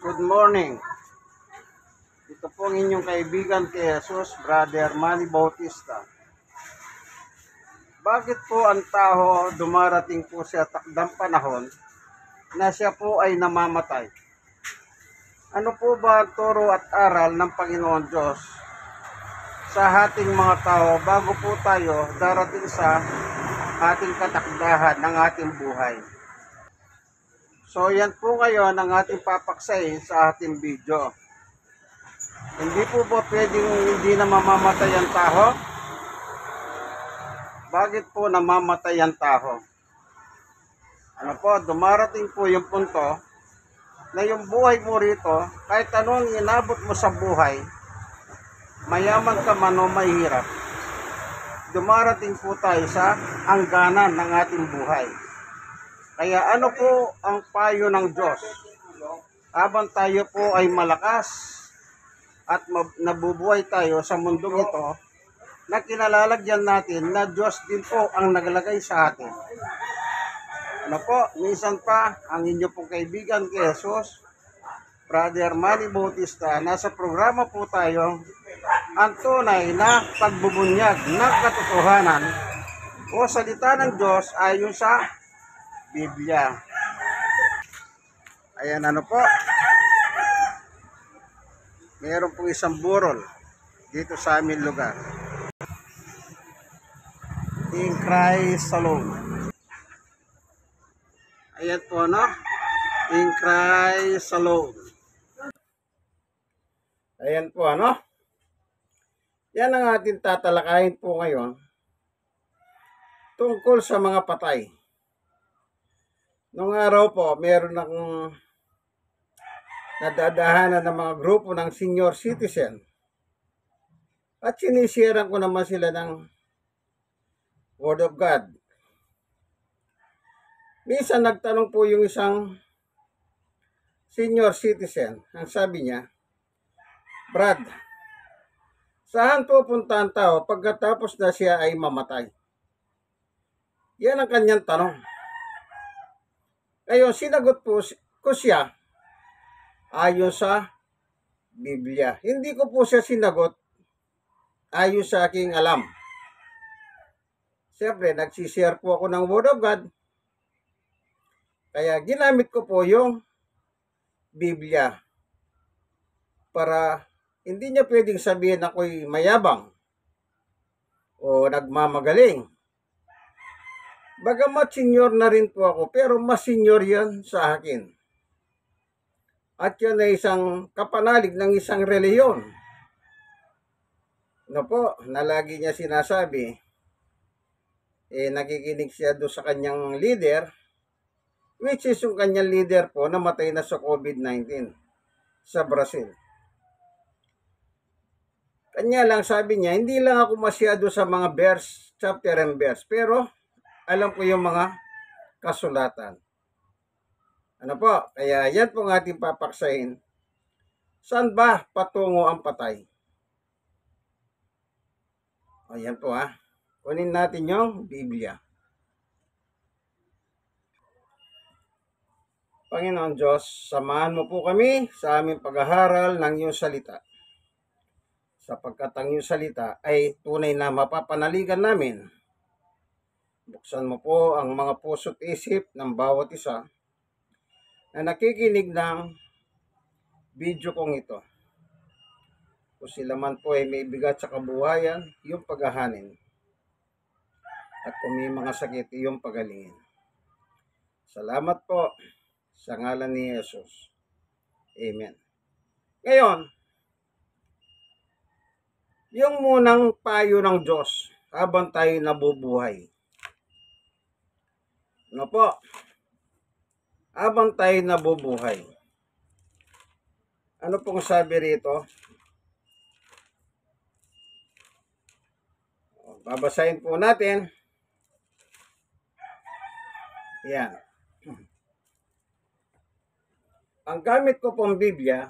Good morning. Ito po ang inyong kaibigan kay Jesus, Brother Manny Bautista. Bakit po ang tao dumarating po sa takdang panahon na siya po ay namamatay? Ano po ba ang turo at aral ng Panginoon Diyos sa ating mga tao bago po tayo darating sa ating katakdahan ng ating buhay? So yan po ngayon ang ating papaksayin sa ating video. Hindi po ba pwedeng hindi na mamamatay ang tao? Bakit po namamatay ang tao? Ano po, dumarating po yung punto na yung buhay mo rito, kahit anong inabot mo sa buhay, mayaman ka man o mahirap, dumarating po tayo sa hangganan ng ating buhay. Kaya ano po ang payo ng Diyos? Habang tayo po ay malakas at nabubuhay tayo sa mundong ito, na kinalalagyan natin na Diyos din po ang naglagay sa atin. Ano po, minsan pa, ang inyo pong kaibigan kay Jesus, Brother Manny Bautista, nasa programa po tayo, ang tunay na pagbubunyag ng katotohanan o salita ng Diyos ayon sa Biblia. Ayan, ano po, meron pong isang burol dito sa aming lugar. In Christ alone. Ayan po, no? In Christ alone. Ayan po, ano? Yan ang ating tatalakayin po ngayon tungkol sa mga patay. Noong araw po, meron akong nadadahanan ng mga grupo ng senior citizen. At sinisiran ko naman sila ng Word of God. Minsan nagtanong po yung isang senior citizen. Ang sabi niya, Brad, saan pupunta ang tao pagkatapos na siya ay mamatay? Yan ang kanyang tanong. Ngayon, sinagot po ko siya ayon sa Biblia. Hindi ko po siya sinagot ayon sa aking alam. Siyempre, nagsishare po ako ng Word of God. Kaya ginamit ko po yung Biblia para hindi niya pwedeng sabihin ako'y mayabang o nagmamagaling. Bagamat senior na rin po ako, pero mas senior yan sa akin. At yun ay isang kapanalig ng isang reliyon. Ano po, na lagi niya sinasabi, nakikinig siya doon sa kanyang leader, which is yung kanyang leader po namatay na sa COVID-19 sa Brazil. Kanya lang sabi niya, hindi lang ako masyado sa mga verse, chapter and verse, pero alam ko yung mga kasulatan. Ano po, kaya yan po ang ating papaksahin. Saan ba patungo ang patay? O yan po ha. Kunin natin yung Biblia. Panginoon Diyos, samahan mo po kami sa aming pag-aaral ng iyong salita. Sapagkat ang iyong salita ay tunay na mapapanaligan namin. Buksan mo po ang mga puso't isip ng bawat isa na nakikinig ng video kong ito. Kung sila man po ay may bigat sa kabuhayan, yung paghahanin. At kung may mga sakit, yung pagalingin. Salamat po sa ngalan ni Jesus. Amen. Ngayon, yung munang payo ng Diyos habang tayo nabubuhay. Ano po? Habang tayo nabubuhay. Ano pong sabi rito? Babasahin po natin. Yan. Ang gamit ko pong Biblia,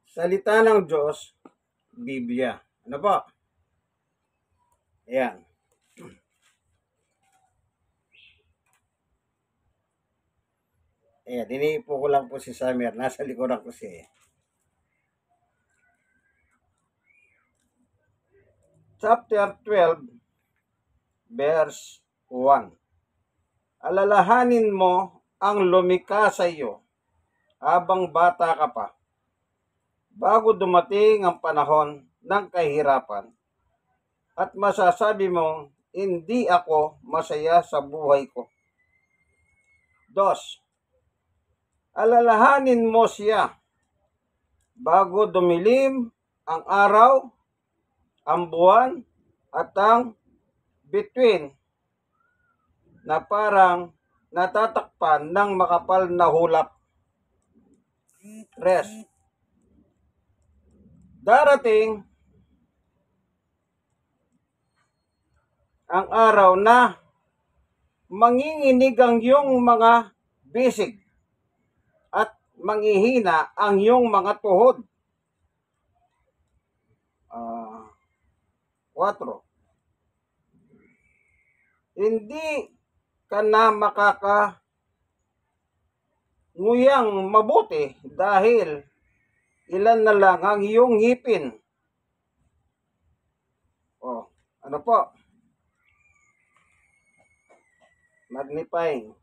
salita ng Diyos, Biblia. Ano po? Yan. Ayan, dinipo ko lang po si Summer. Nasa likuran ko siya. Chapter 12, verse 1. Alalahanin mo ang lumikha sa iyo habang bata ka pa, bago dumating ang panahon ng kahirapan at masasabi mong, hindi ako masaya sa buhay ko. 2. Alalahanin mo siya bago dumilim ang araw, ang buwan, at ang bituin na parang natatakpan ng makapal na hulap. 3. Darating ang araw na manginginig ang iyong mga bisig at manghihina ang iyong mga tuhod. 4. Hindi ka na makakanguyang mabuti dahil ilan na lang ang iyong ngipin. Ano po? Magnifying.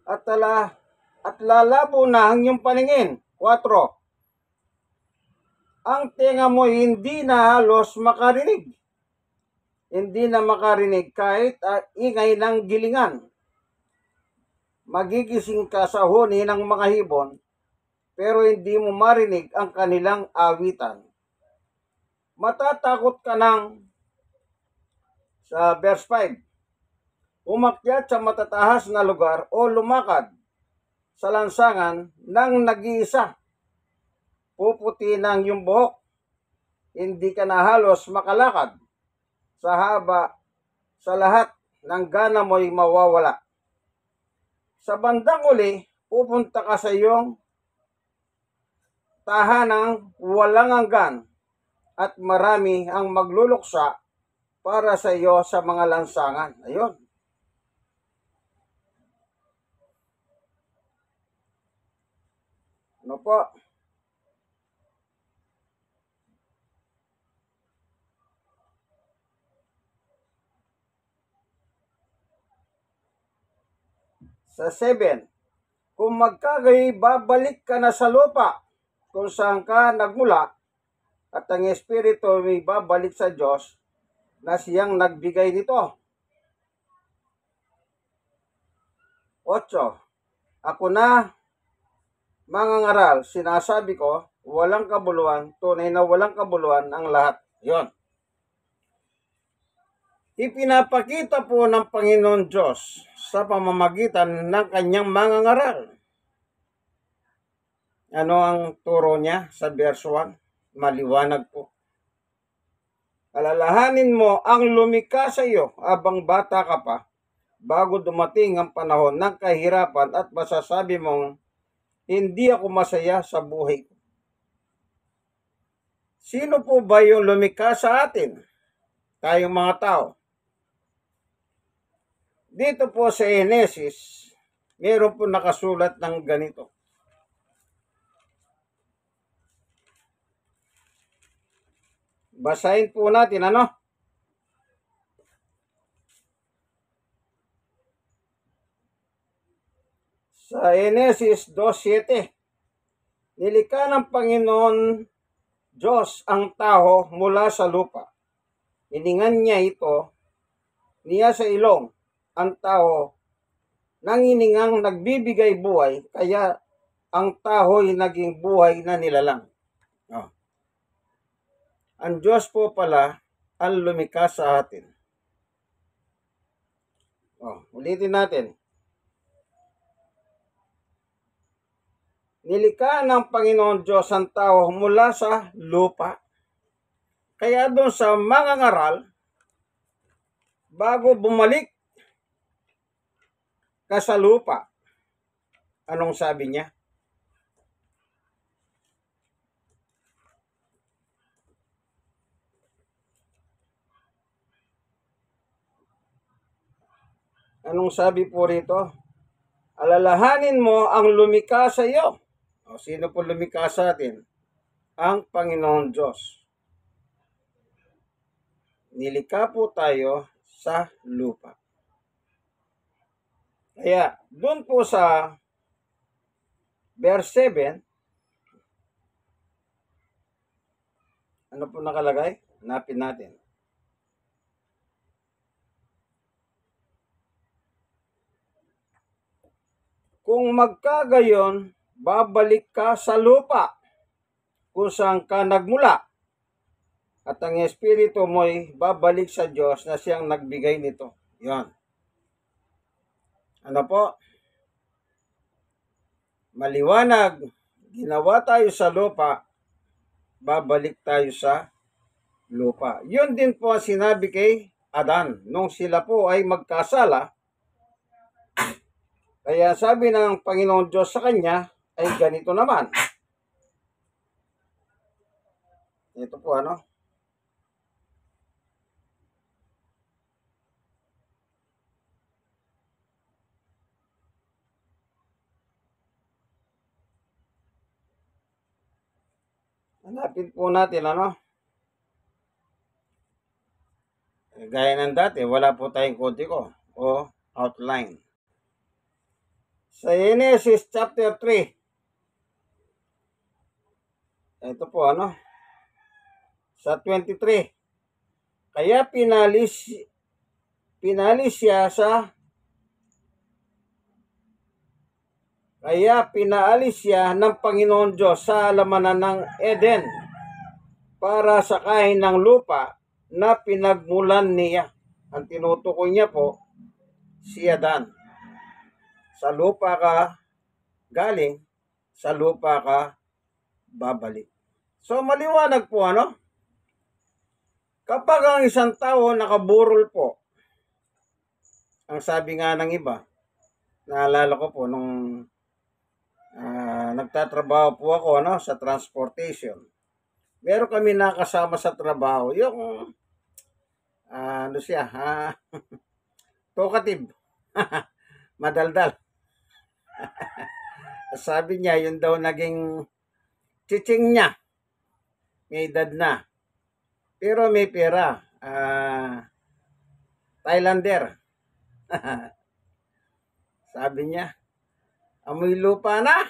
At lalabo na ang iyong paningin. 4. Ang tenga mo hindi na halos makarinig. Hindi na makarinig kahit ingay ng gilingan. Magigising ka sa huni ng mga hibon, pero hindi mo marinig ang kanilang awitan. Matatakot ka ng, sa verse 5, umakyat sa matatahas na lugar o lumakad sa lansangan ng nag-iisa. Puputi ng iyong buhok, hindi ka na halos makalakad. Sa haba, sa lahat ng gana mo'y mawawala. Sa bandang uli, pupunta ka sa iyong tahanang walang hanggan at marami ang magluluksa para sa iyo sa mga lansangan. Ayun. Ano po? Sa 7, kung magkagay, babalik ka na sa lupa kung saan ka nagmula at ang Espiritu may babalik sa Diyos na siyang nagbigay nito. 8. Ako na, mangangaral, sinasabi ko, walang kabuluhan, tunay na walang kabuluhan ang lahat. Yon. Ipinapakita po ng Panginoon Diyos sa pamamagitan ng kanyang mangangaral. Ano ang turo niya sa verse 1? Maliwanag po. Alalahanin mo ang lumikha sa iyo habang bata ka pa, bago dumating ang panahon ng kahirapan at masasabi mong, hindi ako masaya sa buhay ko. Sino po ba yung lumikha sa atin? Tayong mga tao. Dito po sa Genesis, meron po nakasulat ng ganito. Basahin po natin, ano? Sa Genesis 2:7, nilikha ng Panginoon Diyos ang tao mula sa lupa. Hiningan niya niya sa ilong ang tao nang hiningang nagbibigay buhay, kaya ang taho'y naging buhay na nilalang. Ang Diyos po pala ang lumikha sa atin. Ulitin natin. Nilikha ng Panginoon Diyos ang tao mula sa lupa. Kaya doon sa mangangaral, bago bumalik ka sa lupa, anong sabi niya? Anong sabi po rito? Alalahanin mo ang lumikha sa iyo. O, sino po lumikha sa atin? Ang Panginoon Diyos. Nilikha po tayo sa lupa. Kaya, doon po sa verse 7, ano po nakalagay? Hanapin natin. Kung magkagayon, babalik ka sa lupa kung saan ka nagmula. At ang espiritu mo'y babalik sa Diyos na siyang nagbigay nito. Yan. Ano po? Maliwanag, ginawa tayo sa lupa, babalik tayo sa lupa. Yun din po ang sinabi kay Adan nung sila po ay magkasala. Kaya sabi ng Panginoon Diyos sa kanya ay ganito naman. Ito po ano. Hanapin po natin ano. Gaya ng dati, wala po tayong kode ko o outline. Sa Genesis chapter 3. Ito po ano. Sa 23. Kaya pinalis siya sa Kaya pinaalis siya ng Panginoon Diyos sa halamanan ng Eden para sakahin ng lupa na pinagmulan niya. Ang tinutukoy niya po, si Adan. Sa lupa ka galing, sa lupa ka babalik. So maliwanag po ano? Kapag ang isang tao nakaburol po, ang sabi nga ng iba, naalala ko po nung nagtatrabaho po ako ano, sa transportation. Meron kami nakasama sa trabaho, yung ano siya, talkative, madaldal. Sabi niya, yun daw naging chiching niya. May edad na. Pero may pera. Thailander. Sabi niya, amoy lupa na.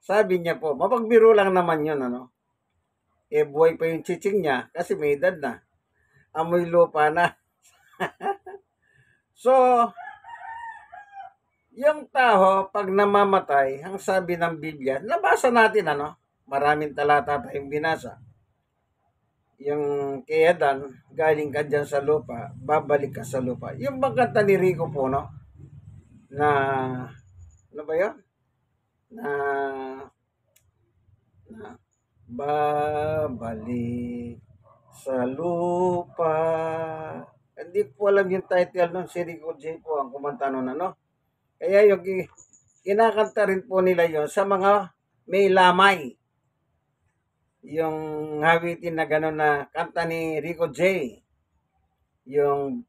Sabi niya po, mapagbiro lang naman yun, ano? Buhay pa yung chiching niya kasi may edad na. Amoy lupa na. So, yung tao, pag namamatay, ang sabi ng Biblia, nabasa natin, ano? Maraming talata tayong binasa. Yung kay Adan, galing ka dyan sa lupa, babalik ka sa lupa. Yung bangkanta ni Rico po, no? Na, ano ba yun? Na babalik sa lupa. Hindi po alam yung title nun, si Rico J po ang kumanta nun, ano? Kaya yung kinakanta rin po nila yon sa mga may lamay. Yung hawitin na gano'n na kanta ni Rico J. Yung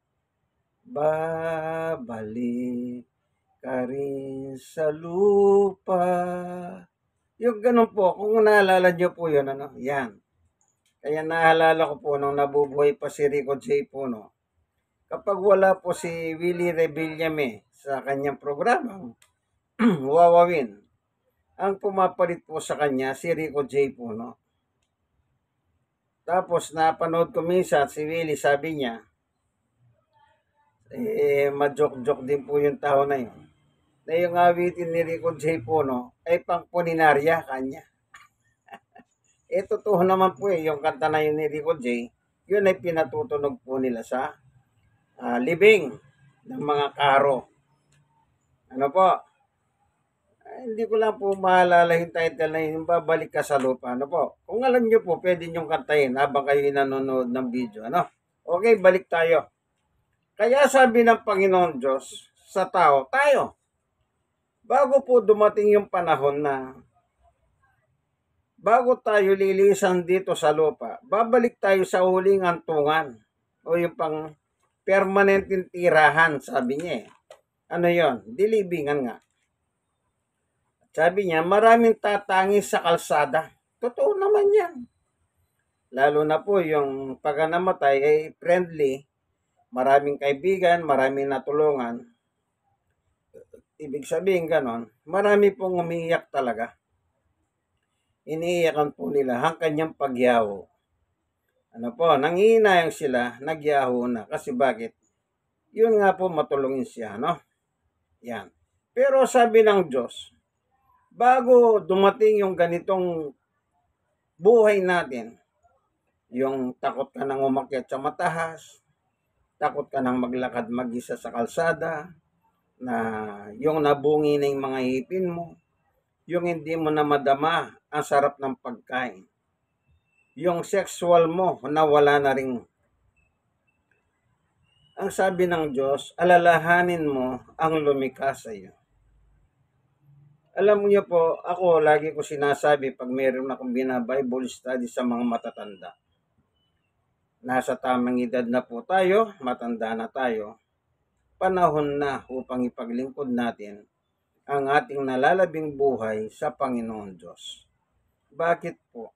babalik ka rin sa lupa. Yung ganun po, kung naalala nyo po yun, ano, yan. Kaya naalala ko po nung nabubuhay pa si Rico J po, no. Kapag wala po si Willie Rebillame sa kanyang programa, Wawawin, ang pumapalit po sa kanya si Rico J po, no. Tapos napanood ko minsan si Willie, sabi niya, majok-jok din po yung tao na yun. Na yung awitin ni Rico J po, no, ay pangpuninarya kanya. Totoo naman po yung kanta na yun ni Rico J, yun ay pinatutunog po nila sa libing ng mga karo. Ano po? Hindi ko lang po maalala yung title na yun, babalik ka sa lupa. Ano po? Kung alam nyo po, pwede nyo kantahin habang kayo nanonood ng video. Ano? Okay, balik tayo. Kaya sabi ng Panginoon Diyos sa tao, tayo, bago po dumating yung panahon na bago tayo lilisan dito sa lupa, babalik tayo sa huling antungan o yung pang permanenteng tirahan, sabi niya eh. Ano yon? Dilibingan nga. Sabi niya, maraming tatangi sa kalsada. Totoo naman yan. Lalo na po yung pag namatay ay friendly, maraming kaibigan, maraming natulungan. Ibig sabihin ganon, marami pong umiiyak talaga. Iniiyakan po nila ang kanyang pagyaho. Ano po, nangihinayang sila, nagyaho na. Kasi bakit? Yun nga po, matulungin siya, no? Yan. Pero sabi ng Diyos, bago dumating yung ganitong buhay natin, yung takot ka nang umakyat sa mataas, takot ka nang maglakad mag-isa sa kalsada, na yung nabungi na yung mga ipin mo, yung hindi mo na madama ang sarap ng pagkain, yung sexual mo na wala na rin. Ang sabi ng Diyos, alalahanin mo ang lumikha sa iyo. Alam niyo po, ako lagi ko sinasabi pag meron akong bina-Bible study sa mga matatanda. Nasa tamang edad na po tayo, matanda na tayo. Panahon na upang ipaglingkod natin ang ating nalalabing buhay sa Panginoon Diyos. Bakit po?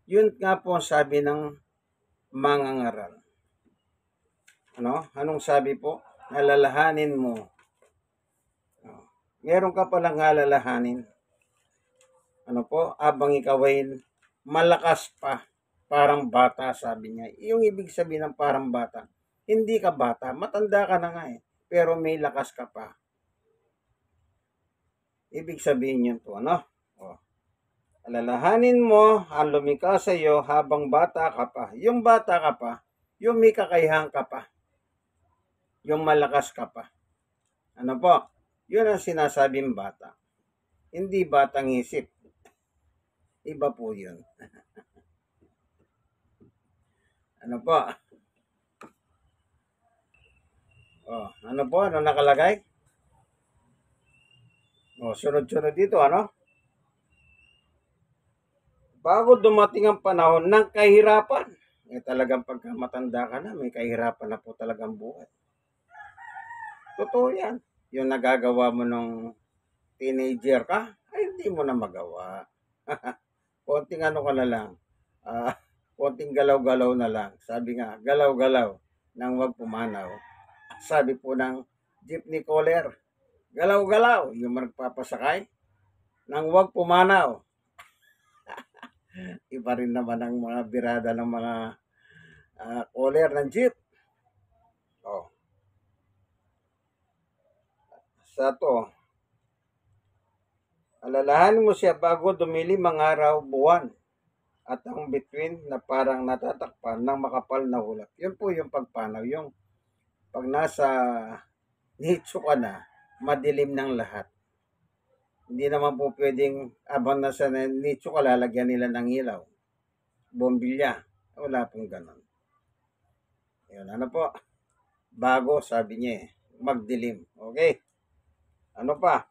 Yun nga po ang sabi ng mangangaral. Anong sabi po? Alalahanin mo. Meron ka palang alalahanin. Abang ikaw ay malakas pa, parang bata, sabi niya. Yung ibig sabihin ng parang bata, hindi ka bata, matanda ka na nga eh, pero may lakas ka pa. Ibig sabihin yun po, alalahanin mo ang lumikha sa iyo habang bata ka pa. Yung bata ka pa, yung may kakayahan ka pa, yung malakas ka pa. Yun ang sinasabing bata. Hindi batang isip. Iba po yun. Ano nakalagay? Sunod-sunod dito, Bago dumating ang panahon ng kahirapan, talagang pagka matanda ka na, may kahirapan na po talagang buhay. Totoo yan. Yung nagagawa mo nung teenager ka, ay hindi mo na magawa. Konting ka na lang. Konting galaw-galaw na lang. Sabi nga, galaw-galaw nang wag pumanaw. Sabi po ng jeepney caller, galaw-galaw, yung magpapasakay nang wag pumanaw. Iba rin naman ang mga birada ng mga caller ng jeep. Sa to, alalahanin mo siya bago dumilim ang araw, buwan, at ang between na parang natatakpan ng makapal na ulap. Yun po yung pagpanaw. Yung pag nasa nicho ka na, madilim ng lahat. Hindi naman po pwedeng abang nasa nicho ka, lalagyan nila ng ilaw. Bombilya. Wala pong ganon. Yun, po? Bago, sabi niya magdilim. Okay? Ano pa?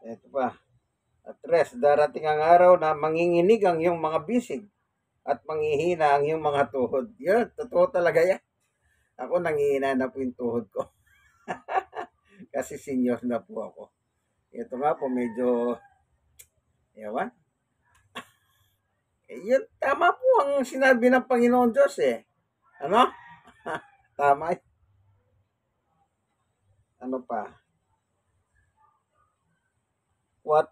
Ito pa. At rest, darating ang araw na manginginig ang iyong mga bisig at manghihina ang iyong mga tuhod. Yun, totoo talaga yan. Ako nanghihina na po yung tuhod ko. Kasi senior na po ako. Ito nga po, medyo, ewan. Yun, tama po ang sinabi ng Panginoon Diyos eh. Tama. Ano pa? 4.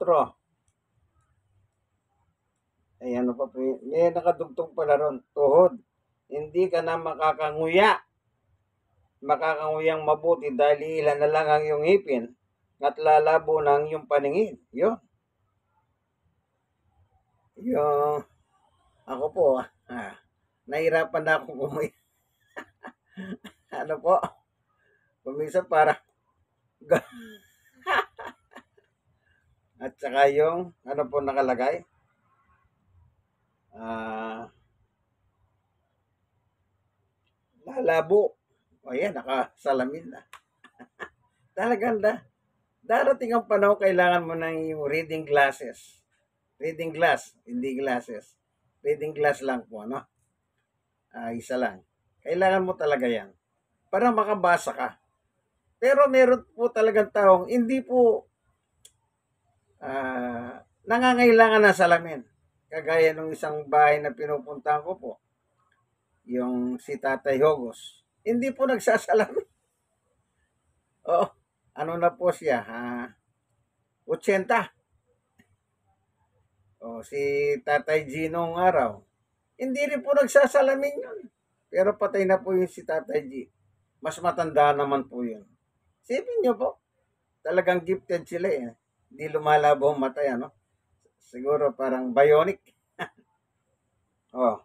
Ay ano pa po, may nakadugtong pala ron, tuhod. Hindi ka na makakanguya. Makakanguyang mabuti dahil ilan na lang ang iyong ipin at lalabo ng iyong paningin. Yun. Yung, ako po, nahirapan na ako kumuya. Kumisa para at saka yung po nakalagay, lalabo. Ayan, nakasalamin na. Talagang darating ang panahon, kailangan mo ng yung reading glasses. Reading glass, hindi glasses. Reading glass lang po, isa lang. Kailangan mo talaga yan para makabasa ka. Pero meron po talagang taong hindi po nangangailangan ng salamin. Kagaya ng isang bahay na pinupuntahan ko po, yung si Tatay Hogos. Hindi po nagsasalamin. Oo, ano na po siya, 80. O si Tatay Ginong araw. Hindi rin po nagsasalamin yun. Pero patay na po yung si Tatay G. Mas matanda naman po yun. Sipin nyo po, talagang gifted sila eh. Hindi lumalabo ang mata yan, no? Siguro parang bionic. Oh,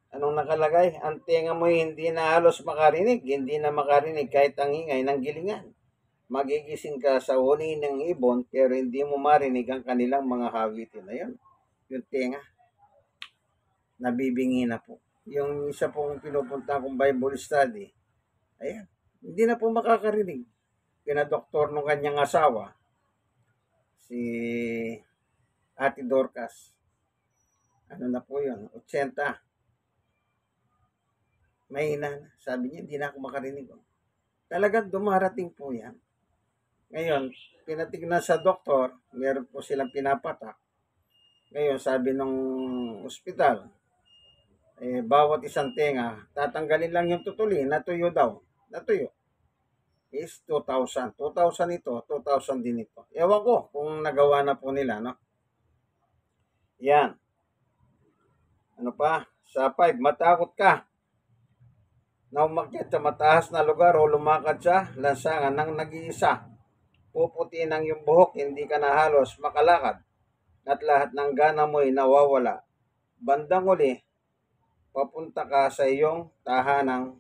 anong nakalagay? Ang tenga mo hindi na halos makarinig, hindi na makarinig kahit ang ingay ng gilingan. Magigising ka sa uni ng ibon pero hindi mo marinig ang kanilang mga hawitin. Ayun, yung tenga. Nabibingi na po. Yung isa pong pinupunta kong Bible study, ayan, hindi na po makakarinig. Pinadoktor nung kanyang asawa, si Ate Dorcas. Ano na po yun? 80. Mahina na. Sabi niya, hindi na ako makarinig. Talagang dumarating po yan. Ngayon, pinatignan sa doktor, meron po silang pinapatak. Ngayon, sabi nung ospital, bawat isang tenga, tatanggalin lang yung tutuli, natuyo daw. Natuyo. Is 2,000. 2,000 ito, 2,000 din ito. Ewan ko kung nagawa na po nila, no? Yan. Ano pa? Sa 5, matakot ka na umakyat sa mataas na lugar o lumakad sa lansangan ng nag-iisa. Puputiin ang iyong buhok, hindi ka na halos makalakad at lahat ng gana mo'y nawawala. Bandang uli, papunta ka sa iyong tahanang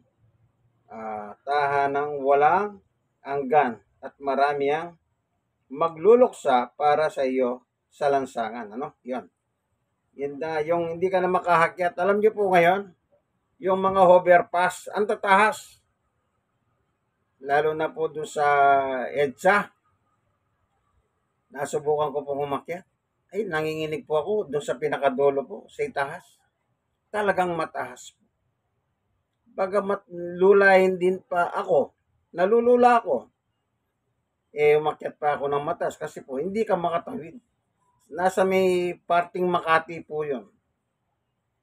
walang hanggan at marami ang magluluksa para sa iyo sa lansangan. Ano? Yan. Yun na, yung hindi ka na makahakyat. Alam niyo po ngayon, yung mga hoverpass, ang tatahas. Lalo na po doon sa EDSA. Nasubukan ko pong umakyat. Ay, nanginginig po ako doon sa pinakadulo po, sa itaas. Talagang mataas po. Bagamat lulahin din pa ako, nalulula ako. Umakyat pa ako ng mataas kasi po, hindi ka makatawid. Nasa may parting Makati po yun.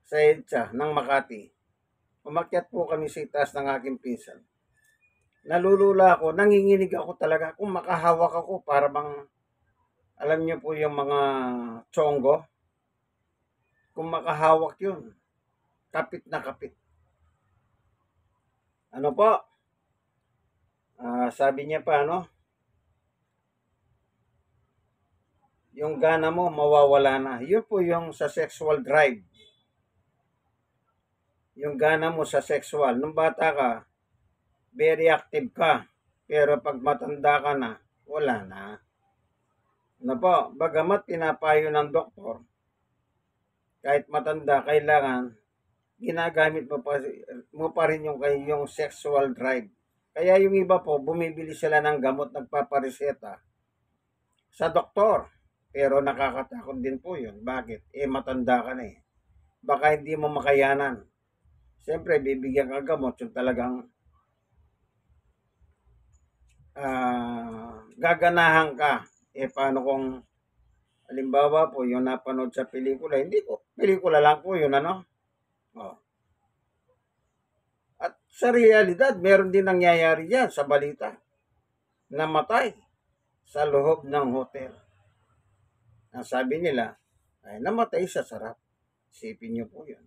Sa EDSA ng Makati. Umakyat po kami sa itaas ng aking pinsan. Nalulula ako, nanginginig ako talaga. Kung makahawak ako, para bang, alam niyo po yung mga tsonggo, kung makahawak yun, kapit na kapit. Ano po? Sabi niya pa, ano? Yung gana mo, mawawala na. Yun po yung sa sexual drive. Yung gana mo sa sexual. Nung bata ka, very active ka. Pero pag matanda ka na, wala na. Ano po? Bagamat pinapayo ng doktor, kahit matanda, kailangan ginagamit mo pa rin yung sexual drive. Kaya yung iba po, bumibili sila ng gamot, nagpapareseta sa doktor. Pero nakakatakot din po yun. Bakit? Matanda ka na eh. Baka hindi mo makayanan. Siyempre, bibigyan ka gamot yung talagang gaganahan ka. Paano kung halimbawa po, yung napanood sa pelikula, hindi po. Pelikula lang po yun, ano? Oh. At sa realidad, meron din nangyayari yan sa balita. Namatay sa loob ng hotel. Ang sabi nila, ay namatay sa sarap. Isipin niyo po yun.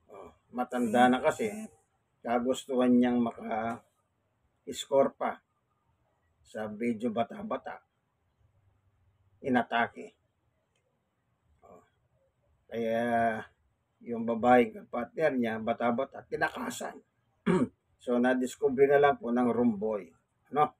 Oh, matanda na kasi, kagustuhan niyang maka-score pa sa video bata-bata. Inatake. Oh, kaya yung babaeng partner niya, bata-bata, tinakasan. So, na-discover na lang po ng room boy. Ano?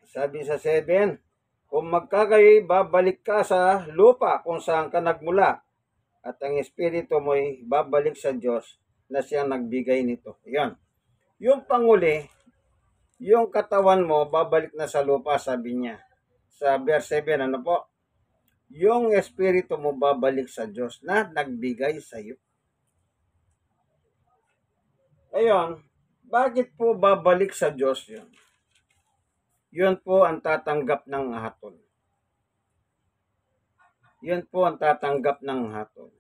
Sabi sa 7, kung magkagayoy, babalik ka sa lupa kung saan ka nagmula at ang espiritu mo'y babalik sa Diyos na siyang nagbigay nito. Yan. Yung panguli, yung katawan mo babalik na sa lupa, sabi niya. Sa verse 7, ano po? Yung espiritu mo babalik sa Diyos na nagbigay sa iyo. Ayun, bakit po babalik sa Diyos yun? Yun po ang tatanggap ng hatol. Yun po ang tatanggap ng hatol.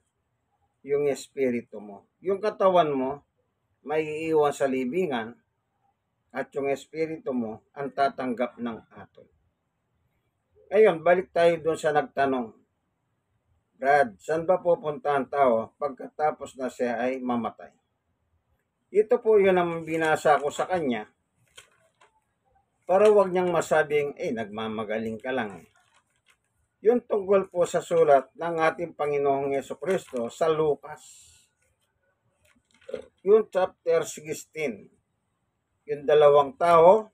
Yung espiritu mo. Yung katawan mo, may iiwan sa libingan, at yung espiritu mo ang tatanggap ng hatol. Ngayon, balik tayo doon sa nagtanong. Brad, saan ba pupunta ang tao pagkatapos na siya ay mamatay? Ito po yun ang binasa ko sa kanya para wag niyang masabing, nagmamagaling ka lang. Yun tungkol po sa sulat ng ating Panginoong Yesukristo sa Lucas. Yung chapter 16. Yung dalawang tao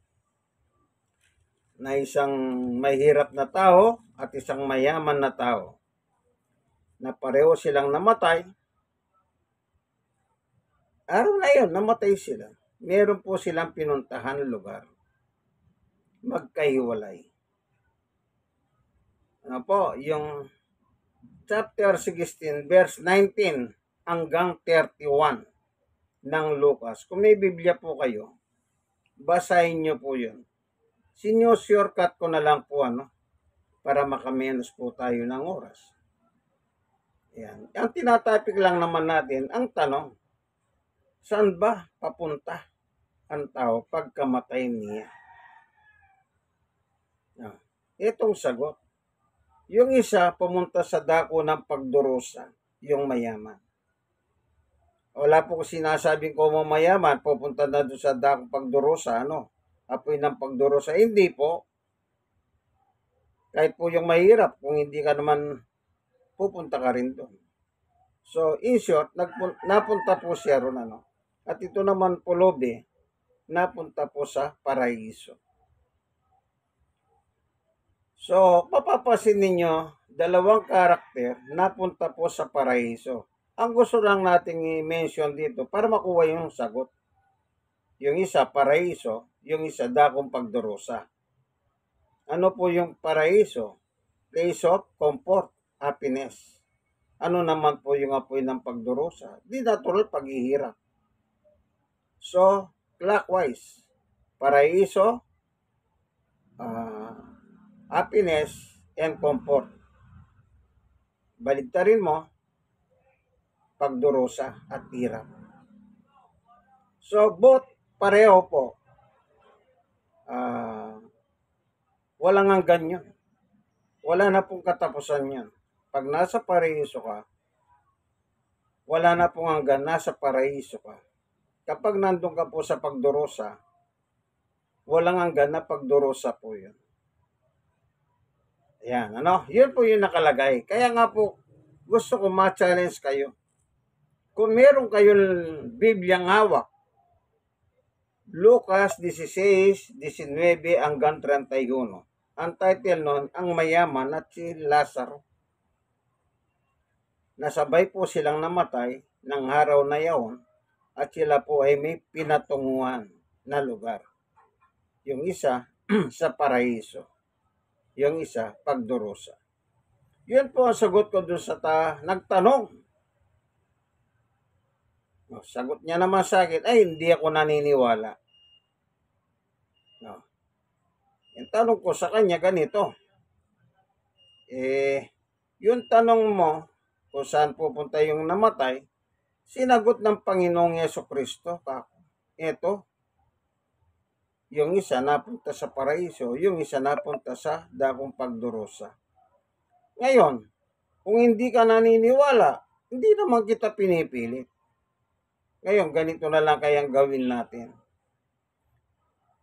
na isang mahirap na tao at isang mayaman na tao na pareho silang namatay. Araw na yun, namatay sila. Meron po silang pinuntahan lugar. Magkahiwalay. Ano po, yung chapter 16, verse 19 hanggang 31 ng Lucas. Kung may Biblia po kayo, basahin nyo po yun. Sinyo-shortcut ko na lang po, para makamenos po tayo ng oras. Yan. Ang tinatapik lang naman natin, ang tanong, saan ba papunta ang tao pagkamatay niya? Itong sagot. Yung isa, pumunta sa dako ng pagdurusa, yung mayaman. Wala po sinasabing ko mo mayaman, pupunta na doon sa dako pagdurusa, apoy ng pagdurusa. Hindi po. Kahit po yung mahirap, kung hindi ka naman, pupunta ka rin doon. So, in short, napunta po siya ron, At ito naman po lobe, napunta po sa paraiso. So, papapasin ninyo, dalawang karakter napunta po sa paraiso. Ang gusto lang nating i-mention dito para makuha yung sagot. Yung isa, paraiso. Yung isa, dakong pagdurusa. Ano po yung paraiso? Place of comfort, happiness. Ano naman po yung apoy ng pagdurusa? Di natural paghihirap. So, clockwise. Paraiso, happiness, and comfort. Baligtarin mo, pagdurusa at hirap. So, both pareho po. Walang hanggan yun. Wala na pong katapusan yan. Pag nasa paraiso ka, wala na pong hanggan, nasa paraiso ka. Kapag nandun ka po sa pagdurusa, walang hanggan na pagdurusa po yun. Ayan, yun po yung nakalagay. Kaya nga po, gusto ko ma-challenge kayo. Kung meron kayong Bibliang hawak, Lucas 16, 19 hanggang 31. Ang title nun, ang mayaman at si Lazaro. Nasabay po silang namatay ng araw na yaon at sila po ay may pinatunguhan na lugar. Yung isa sa paraiso. Yung isa pagdurusa. Yun po ang sagot ko dun sa nagtanong. Sagot niya naman sa akin, hindi ako naniniwala. Yung tanong ko sa kanya ganito. Yung tanong mo kung saan pupunta yung namatay, sinagot ng Panginoong Yesukristo. Ito, yung isa napunta sa paraiso, yung isa napunta sa dakong pagdurusa. Ngayon, kung hindi ka naniniwala, hindi naman kita pinipilit. Ngayon, ganito na lang kayang gawin natin.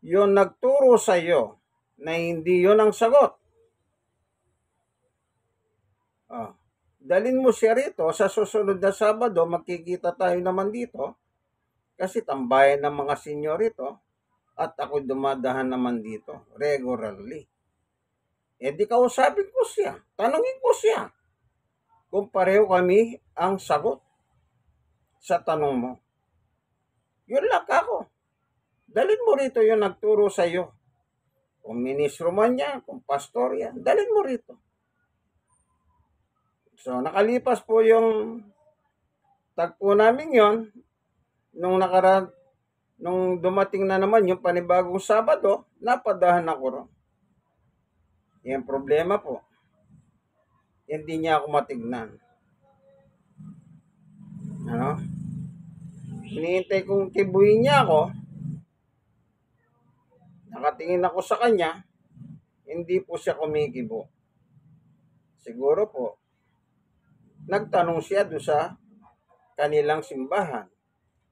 Yung nagturo sa iyo na hindi yun ang sagot. Dalin mo siya rito sa susunod na Sabado, magkikita tayo naman dito kasi tambayan ng mga senyor rito at ako dumadahan naman dito regularly. Di kausapin ko siya, tanungin ko siya kung pareho kami ang sagot sa tanong mo. Yun lang ako. dalhin mo rito yung nagturo sa iyo. Kung ministro man yan, kung pastor yan, dalhin mo rito. So, nakalipas po yung tagpo namin yon nung dumating na naman yung panibagong Sabado, napadahan ako ron. Yung problema po, hindi niya ako matignan. Ano? Hinihintay kong kibuhin niya ako. Nakatingin ako sa kanya, hindi po siya kumikibo. Siguro po, nagtanong siya doon sa kanilang simbahan.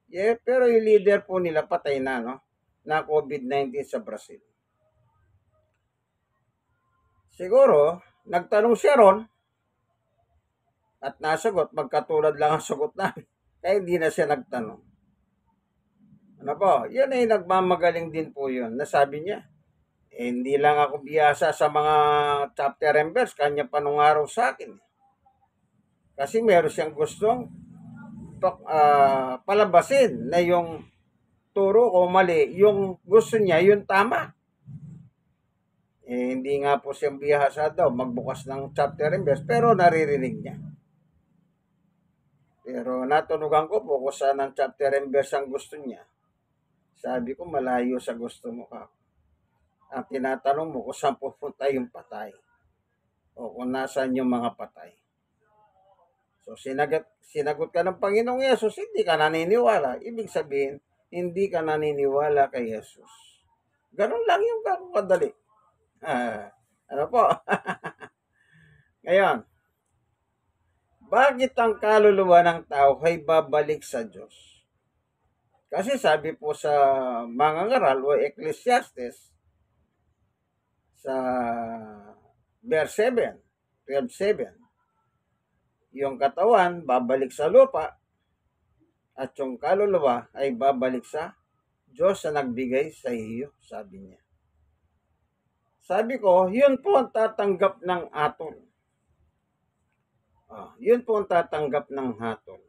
Yeah, pero yung leader po nila patay na, no? Na COVID-19 sa Brazil. Siguro, nagtanong siya ron at nasagot, magkatulad lang ang sagot namin. Kaya hindi na siya nagtanong. Ano po? Yan ay nagmamagaling din po yun. Nasabi niya, hindi lang ako biyasa sa mga chapter and verse, kanya panungaraw sa akin. Kasi meron siyang gustong palabasin na yung turo ko mali, yung gusto niya, yung tama. Hindi nga po siyang biyasa daw magbukas ng chapter and verse, pero naririnig niya. Pero natunugan ko po kung saan ang chapter and verse ang gusto niya. Sabi ko, malayo sa gusto mo ka. Ang tinatanong mo kung saan pupunta yung patay. O kung nasaan yung mga patay. So, sinagot ka ng Panginoong Yesus, hindi ka naniniwala. Ibig sabihin, hindi ka naniniwala kay Yesus. Ganun lang yung kadali. Ano po? Ngayon, bakit ang kaluluwa ng tao ay babalik sa Diyos? Kasi sabi po sa mga ngaral o Ecclesiastes sa verse 7, 12:7, yung katawan babalik sa lupa at yung kaluluwa ay babalik sa Diyos na nagbigay sa iyo, sabi niya. Sabi ko, yun po ang tatanggap ng hatol. Yun po ang tatanggap ng hatol.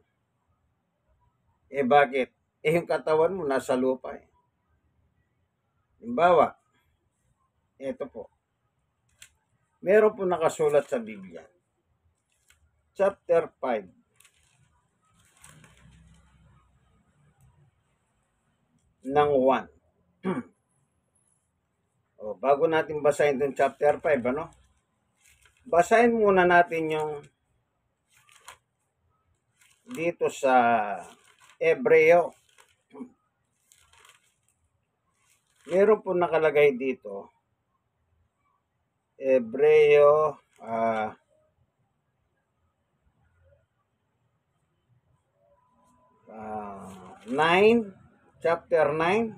Bakit? Yung katawan mo nasa lupa eh. Halimbawa, ito po. Meron po nakasulat sa Biblia. Chapter 5. ng 1. Bago natin basahin itong chapter 5, ano? Basahin muna natin yung dito sa Hebreo. Meron po nakalagay dito. Hebreo 9, chapter 9,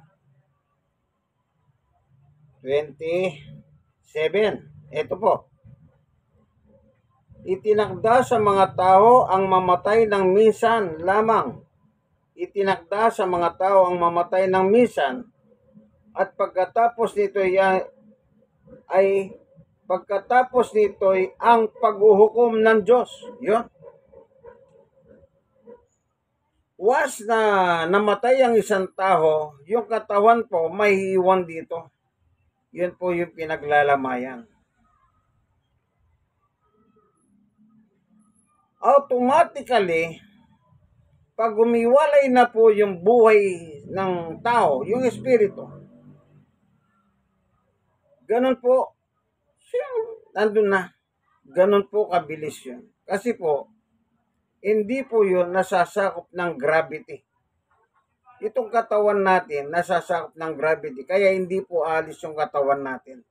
27. Ito po. Itinakda sa mga tao ang mamatay ng minsan lamang. Itinakda sa mga tao ang mamatay ng minsan, at pagkatapos nito ay ang paghuhukom ng Diyos. Yun. Once na namatay ang isang tao, yung katawan po may iwan dito. Yun po yung pinaglalamayan. Automatically, pag umiwalay na po yung buhay ng tao, yung espiritu, ganun po, nandun na. Ganun po kabilis yun. Kasi po, hindi po yun nasasakop ng gravity. Itong katawan natin, nasasakop ng gravity. Kaya hindi po alis yung katawan natin.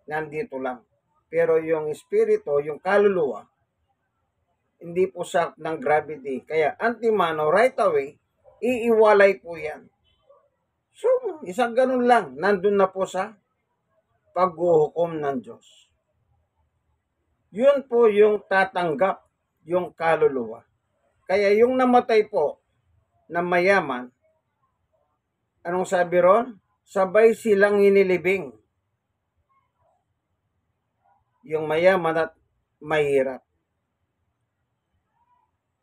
Nandito lang. Pero yung espiritu, yung kaluluwa, hindi po sakop ng gravity. Kaya antimano, right away, iiwalay po yan. So, isang ganun lang. Nandun na po sa paghuhukom ng Diyos. Yun po yung tatanggap, yung kaluluwa. Kaya yung namatay po na mayaman, anong sabi ron? Sabay silang inilibing. Yung mayaman at mahirap.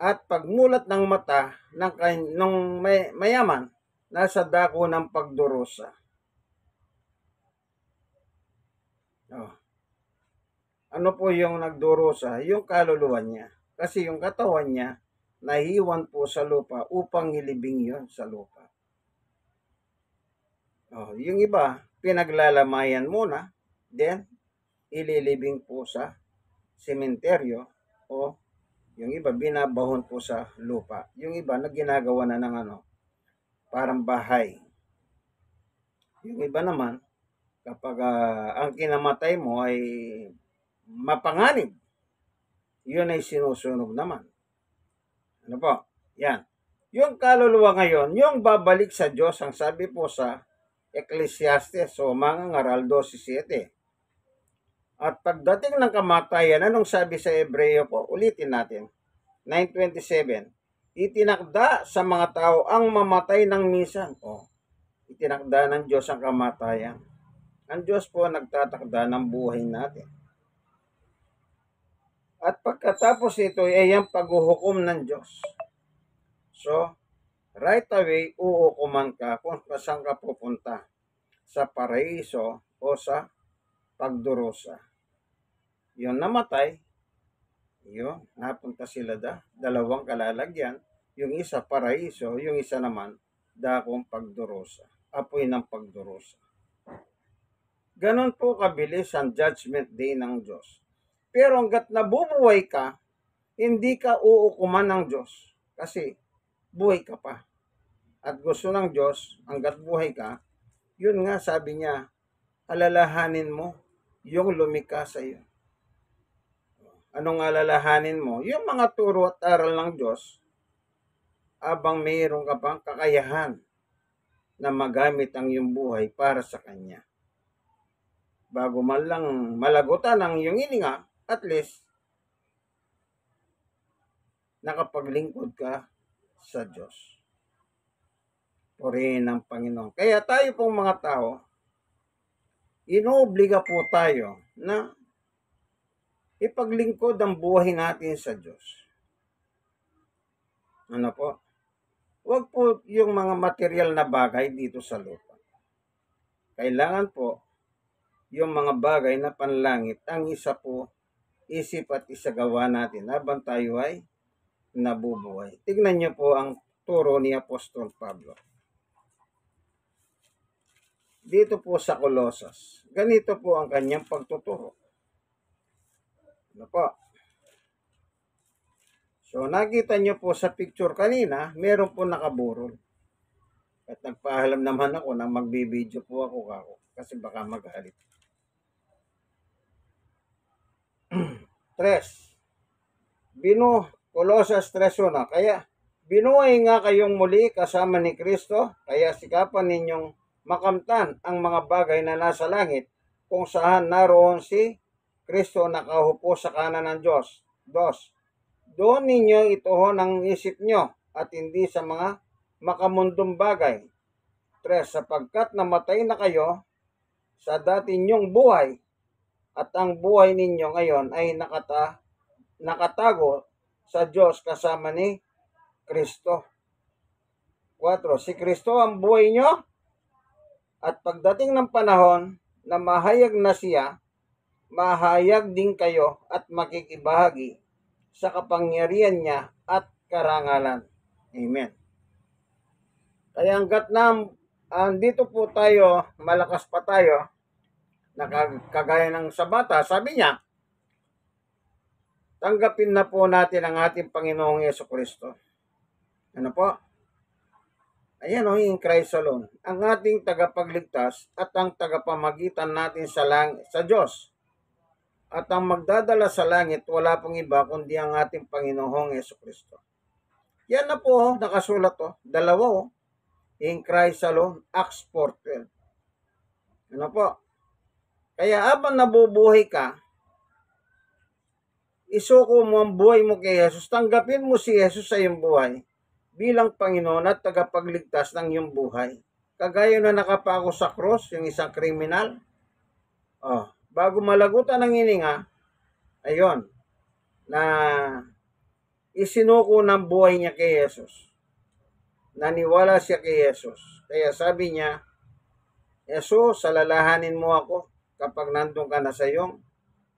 At pagmulat ng mata ng mayaman, nasa dako ng pagdurusa. Oh. Ano po yung nagdurusa? Yung kaluluwa niya. Kasi yung katawan niya, nahiwan po sa lupa upang ilibing yon sa lupa. Oh, yung iba, pinaglalamayan muna, then ililibing po sa sementeryo, o yung iba binabahon po sa lupa. Yung iba ginagawa na ng parang bahay. Yung iba naman, kapag ang kinamatay mo ay mapanganib, yun ay sinusunog naman. Ano po? Yan. Yung kaluluwa ngayon, yung babalik sa Diyos, ang sabi po sa Ecclesiastes o Mangangaral 12:7. At pagdating ng kamatayan, anong sabi sa Hebreo po? Ulitin natin. 9:27. Itinakda sa mga tao ang mamatay ng minsan. Itinakda ng Diyos ang kamatayan. Ang Diyos po nagtatakda ng buhay natin. At pagkatapos ito ay ang paghuhukom ng Diyos. So, right away, uukuman ka kung saan ka pupunta. Sa paraiso o sa pagdurusa. Yung namatay, yun, napunta sila dalawang kalalagyan. Yung isa paraiso, yung isa naman dakong pagdurusa. Apoy ng pagdurusa. Ganon po kabilis ang judgment day ng Diyos. Pero hanggat nabubuhay ka, hindi ka uukuman ng Diyos. Kasi buhay ka pa. At gusto ng Diyos, hanggat buhay ka, yun nga sabi niya, alalahanin mo yung lumikha sa iyo. Anong alalahanin mo? Yung mga turo at aral ng Diyos, abang mayroon ka pang kakayahan na magamit ang iyong buhay para sa Kanya. Bago man lang malagutan ang iyong hininga, at least, nakapaglingkod ka sa Diyos. Purihin ng Panginoon. Kaya tayo pong mga tao, inoobliga po tayo na ipaglingkod ang buhay natin sa Diyos. Ano po? Huwag po yung mga material na bagay dito sa lupa. Kailangan po yung mga bagay na panlangit ang isa po isip at isagawa natin habang tayo ay nabubuhay. Tignan niyo po ang turo ni Apostol Pablo. Dito po sa Colosas, ganito po ang kanyang pagtuturo. Ano po? So, nakita niyo po sa picture kanina, meron po nakaburol. At nagpaalam naman ako na magbibideo po ako kasi baka magalit. 3. Colosas 3:1. Kaya, binuhay nga kayong muli kasama ni Kristo, kaya sikapan ninyong makamtan ang mga bagay na nasa langit, kung saan naroon si Kristo nakahupo sa kanan ng Diyos. 2. Doon ninyo ituhon ang isip nyo at hindi sa mga makamundong bagay. 3. Sapagkat namatay na kayo sa dati ninyong buhay, at ang buhay ninyo ngayon ay nakatago sa Diyos kasama ni Kristo. 4. Si Kristo ang buhay nyo, at pagdating ng panahon na mahayag na siya, mahayag din kayo at makikibahagi sa kapangyarihan niya at karangalan. Amen. Kaya hanggat dito po tayo, malakas pa tayo, kagaya ng sa bata, sabi niya, tanggapin na po natin ang ating Panginoong Jesucristo. Ano po? Ayan o, in Christ alone, ang ating tagapagligtas at ang tagapamagitan natin sa Diyos. At ang magdadala sa langit, wala pong iba kundi ang ating Panginoong Jesucristo. Yan na po, nakasulat o, dalawa o, in Christ alone, Acts 4:12. Ano po? Kaya habang nabubuhay ka, isuko mo ang buhay mo kay Jesus. Tanggapin mo si Jesus sa iyong buhay bilang Panginoon at tagapagligtas ng iyong buhay. Kagaya na nakapako sa cross, yung isang kriminal. Bago malagutan ng hininga, ayon, na isinuko ng buhay niya kay Jesus. Naniwala siya kay Jesus. Kaya sabi niya, Jesus, salalahanin mo ako kapag nandun ka na sa iyong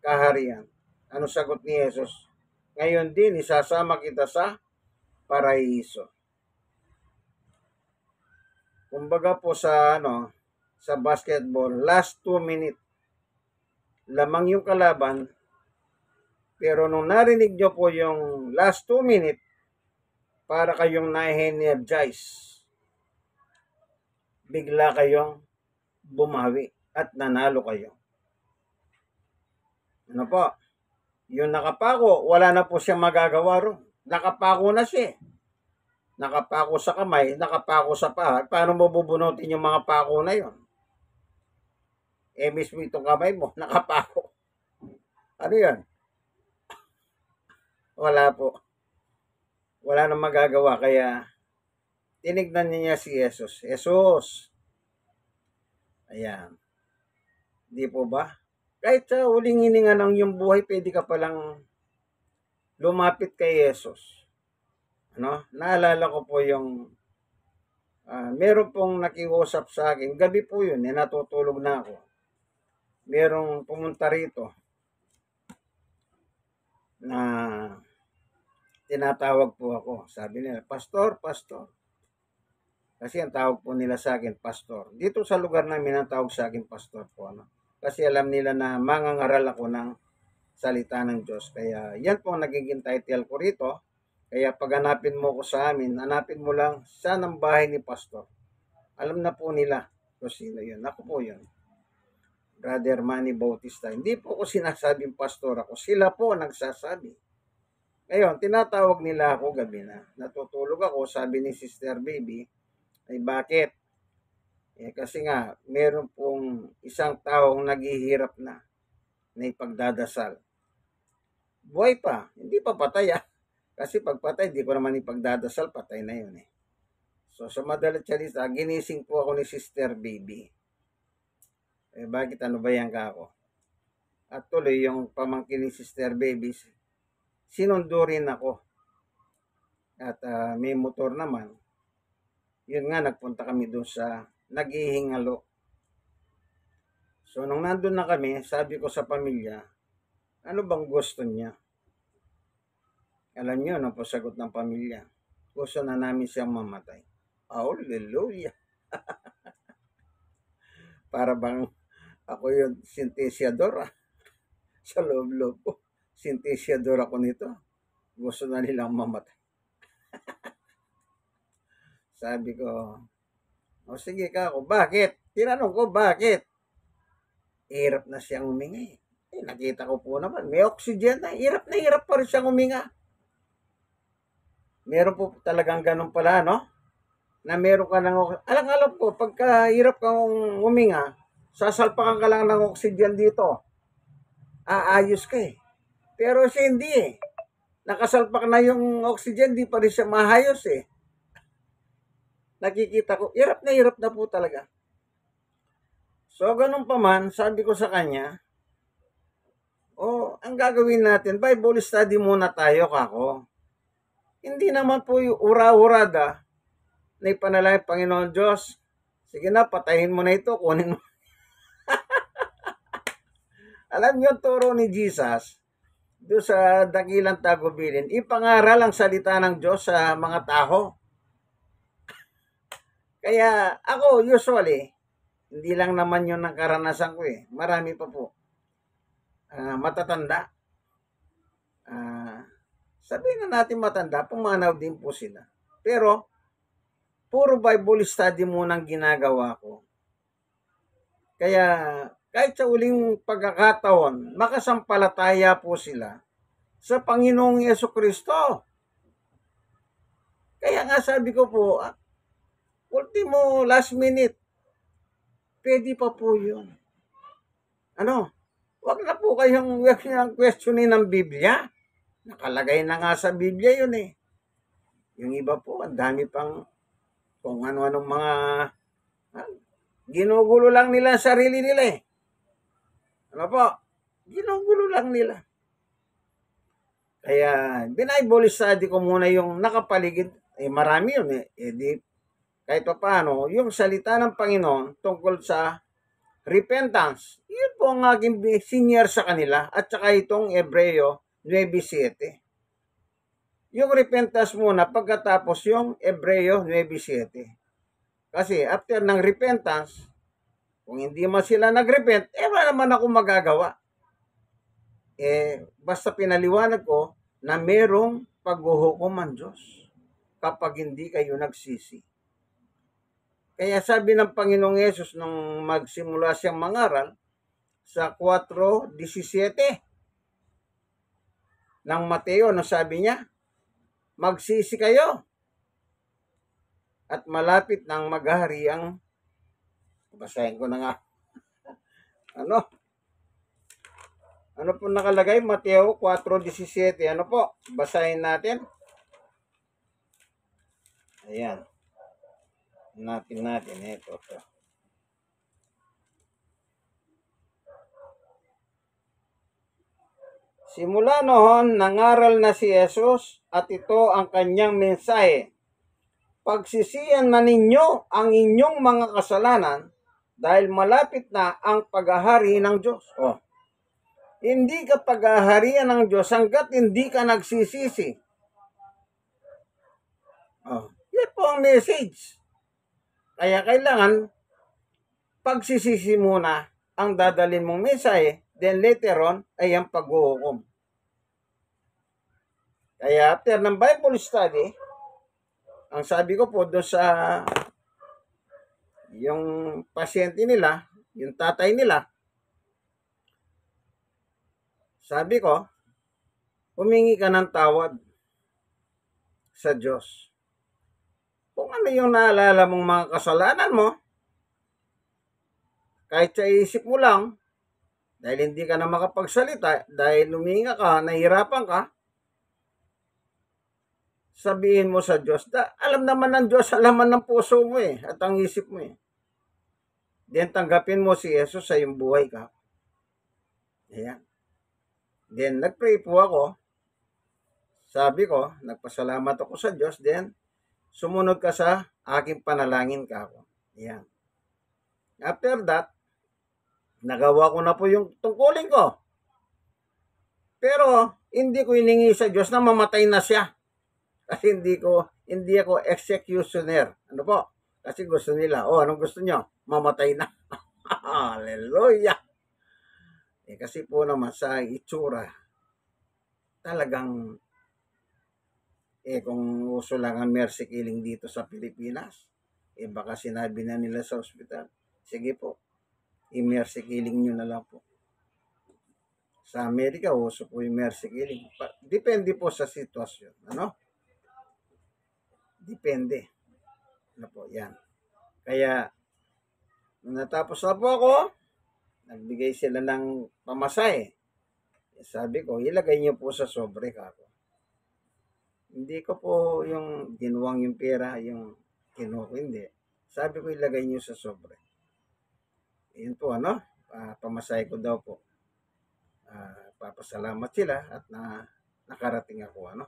kaharian. Ano sagot ni Jesus? Ngayon din, isasama kita sa paraiso. Kumbaga po sa basketball, last 2 minutes, lamang yung kalaban, pero nung narinig nyo po yung last 2 minutes, para kayong na-energize. Bigla kayong bumawi at nanalo kayo. Ano po? Yung nakapako, wala na po siya magagawa ron. Nakapako na siya. Nakapako sa kamay, nakapako sa paa. Paano mo bubunutin yung mga pako na yon? Mismo itong kamay mo, nakapako. Ano yan? Wala po. Wala na magagawa. Kaya, tinignan niya si Jesus. Jesus! Ayan. Di po ba? Kahit sa huling hininga ng iyong buhay, pwede ka palang lumapit kay Jesus. Naalala ko po yung meron pong nakiusap sa akin. Gabi po yun, natutulog na ako. Merong pumunta rito na tinatawag po ako. Sabi nila, Pastor. Kasi ang tawag po nila sa akin, Pastor. Dito sa lugar namin, ang tawag sa akin, Pastor po. Kasi alam nila na mangangaral ako ng salita ng Diyos. Kaya yan po ang nagiging title ko rito. Kaya pag hanapin mo ko sa amin, hanapin mo lang saan ang bahay ni Pastor. Alam na po nila kung sino yun. Ako po yun. Brother Manny Bautista. Hindi po ko sinasabing pastor ako. Sila po nagsasabi. Ngayon, tinatawag nila ako gabi na. Natutulog ako, sabi ni Sister Baby, ay bakit? Kasi nga, meron pong isang taong naghihirap na ipagdadasal. Buhay pa, hindi pa patay Kasi pag patay, di ko naman ipagdadasal, patay na yun So, sa madalit salita, ginising po ako ni Sister Baby. Bakit ano ba yan ka ako? At tuloy, yung pamangkin ni Sister Baby, sinundo rin ako. At may motor naman. Yun nga, nagpunta kami doon sa naghihingalo. So, nung nandun na kami, sabi ko sa pamilya, ano bang gusto niya? Alam niyo, ano po sagot ng pamilya? Gusto na namin siyang mamatay. Hallelujah! Para bang ako yung sintesyador sa loob-loob ko. Sintesyador ako nito. Gusto na nilang mamatay. Sabi ko, sige ka ako, bakit? Tinanong ko, bakit? Hirap na siyang huminga nakita ko po naman, may oxygen na. Hirap pa rin siyang huminga. Meron po talagang ganun pala, na meron ka ng, alam ko, pagka hirap kang huminga, sasalpakan ka lang ng oxygen dito. Aayos ka Pero siya hindi Nakasalpak na yung oxygen, di pa rin siya mahayos Nakikita ko, hirap na po talaga. So, ganun pa man, sabi ko sa kanya, ang gagawin natin, Bible study muna tayo, kako. Hindi naman po yung ura-urada na ipanalangin Panginoon Diyos. Sige na, patayin mo na ito, kunin mo. Alam niyo ang turo ni Jesus, doon sa dakilang tagubilin, ipangaral ang salita ng Diyos sa mga tao. Kaya ako, usually, hindi lang naman yun ang karanasan ko Marami pa po. Matatanda. Sabihin na natin matanda, pumanaw din po sila. Pero, puro Bible study muna ang ginagawa ko. Kaya, kahit sa uling pagkakataon, makasampalataya po sila sa Panginoong Yesukristo. Kaya nga sabi ko po, ultimo, last minute, pwede pa po yun. Wag na po kayong questionin ng Biblia. Nakalagay na nga sa Biblia yun Yung iba po, ang dami pang kung ano-anong mga ginugulo lang nila ang sarili nila Ano po? Ginugulo lang nila. Kaya, Bible study ko muna yung nakapaligid. Marami yun kahit pa paano, yung salita ng Panginoon tungkol sa repentance. Yun po ang aking senior sa kanila at saka itong Hebreo 9:7. Yung repentance muna pagkatapos yung Hebreo 9:7. Kasi after ng repentance, kung hindi man sila nagrepent, wala naman ako magagawa. Basta pinaliwanag ko na merong paghuhukom ang Diyos kapag hindi kayo nagsisi. Kaya sabi ng Panginoong Yesus nung magsimula siyang mangaral sa 4:17 ng Mateo, no, sabi niya, magsisi kayo at malapit nang maghari ang, basahin ko na nga, ano po nakalagay? Mateo 4:17. Ano po? Basahin natin. Ayan. Hanapin natin. Ito. Simula noon, nangaral na si Jesus at ito ang kanyang mensahe. Pagsisiyan na ninyo ang inyong mga kasalanan dahil malapit na ang paghahari ng Diyos. Hindi ka paghaharian ng Diyos hanggat hindi ka nagsisisi. Yan po ang message. Kaya kailangan pagsisisi muna ang dadalhin mong mensahe, then later on ay ang paghuhukom. Kaya after ng Bible study, ang sabi ko po doon sa yung pasyente nila, yung tatay nila, sabi ko, humingi ka ng tawad sa Diyos. Kung ano yung naalala mong mga kasalanan mo, kahit sa isip mo lang, dahil hindi ka na makapagsalita, dahil huminga ka, nahihirapan ka, sabihin mo sa Diyos, alam naman ng Diyos, alaman ng puso mo at ang isip mo Then tanggapin mo si Jesus sa iyong buhay ka. Ayan. Then nagpray po ako. Sabi ko, nagpasalamat ako sa Diyos. Then sumunod ka sa aking panalangin ka ako. Ayan. After that, nagawa ko na po yung tungkulin ko. Pero hindi ko hiningi sa Diyos na mamatay na siya. Kasi hindi ako executioner. Ano po? Kasi gusto nila, anong gusto nyo? Mamatay na. Hallelujah! Kasi po naman sa itsura, talagang, kung uso lang ang mercy killing dito sa Pilipinas, baka sinabi na nila sa ospital, sige po, i-mercy killing nyo na lang po. Sa Amerika, uso po yung mercy killing. Depende po sa sitwasyon. Depende. Yan. Kaya, natapos na po ako, nagbigay sila ng pamasahe. Sabi ko, ilagay niyo po sa sobre ka ako. Hindi ko po yung ginuwang yung pera, yung kinuha, hindi. Sabi ko, ilagay niyo sa sobre. Yun po, pamasahe ko daw po. Papasalamat sila at nakarating ako,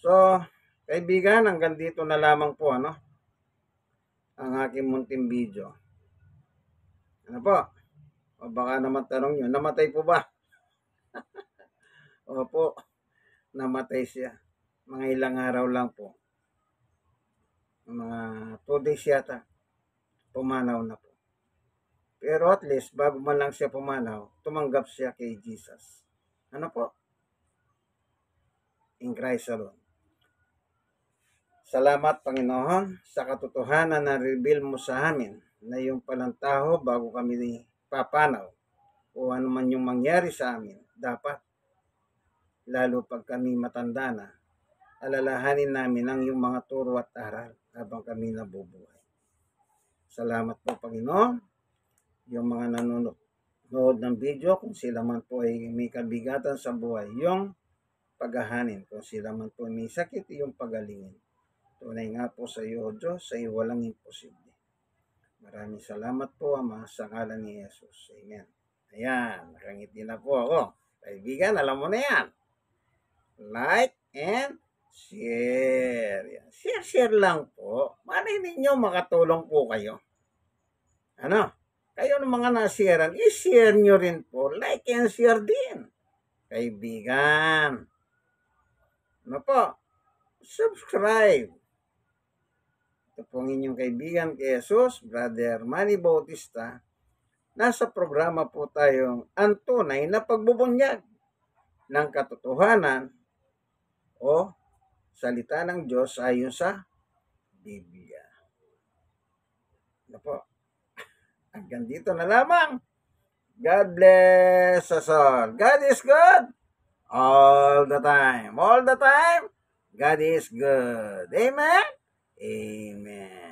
So, kaibigan, hanggang dito na lamang po, ang aking munting video. Ano po? O baka naman tanong nyo, namatay po ba? Opo, namatay siya. Mga ilang araw lang po. Mga 2 days yata, pumanaw na po. Pero at least, bago man lang siya pumanaw, tumanggap siya kay Jesus. Ano po? In Christ alone. Salamat, Panginoon, sa katotohanan na reveal mo sa amin na yung palang tao bago kami papanaw o ano man yung mangyari sa amin, dapat, lalo pag kami matanda na, alalahanin namin ang yung mga turo at aral habang kami nabubuhay. Salamat po, Panginoon, yung mga nanonood ng video, kung sila man po ay may kabigatan sa buhay, yung paghahanin, kung sila man po may sakit, yung pagalingin. Tunay nga po sa iyo, Diyos, sa iyo walang imposible. Maraming salamat po, Ama, sa ngalan ni Jesus. Amen. Ayan, nakangiti na po ako. Kaibigan, alam mo na yan. Like and Share. Yan. Share lang po. Malay ninyo makatulong po kayo. Ano? Kayo ng mga nasharean, i-share nyo rin po. Like and share din. Kaibigan. Ano po? Subscribe. Ito po ang inyong kaibigan kay Jesus, Brother Manny Bautista. Nasa programa po tayong ang tunay na pagbubunyag ng katotohanan o salita ng Diyos ayon sa Biblia. Ano po? Hanggang dito na lamang. God bless us all. God is good all the time. All the time, God is good. Amen? Amen.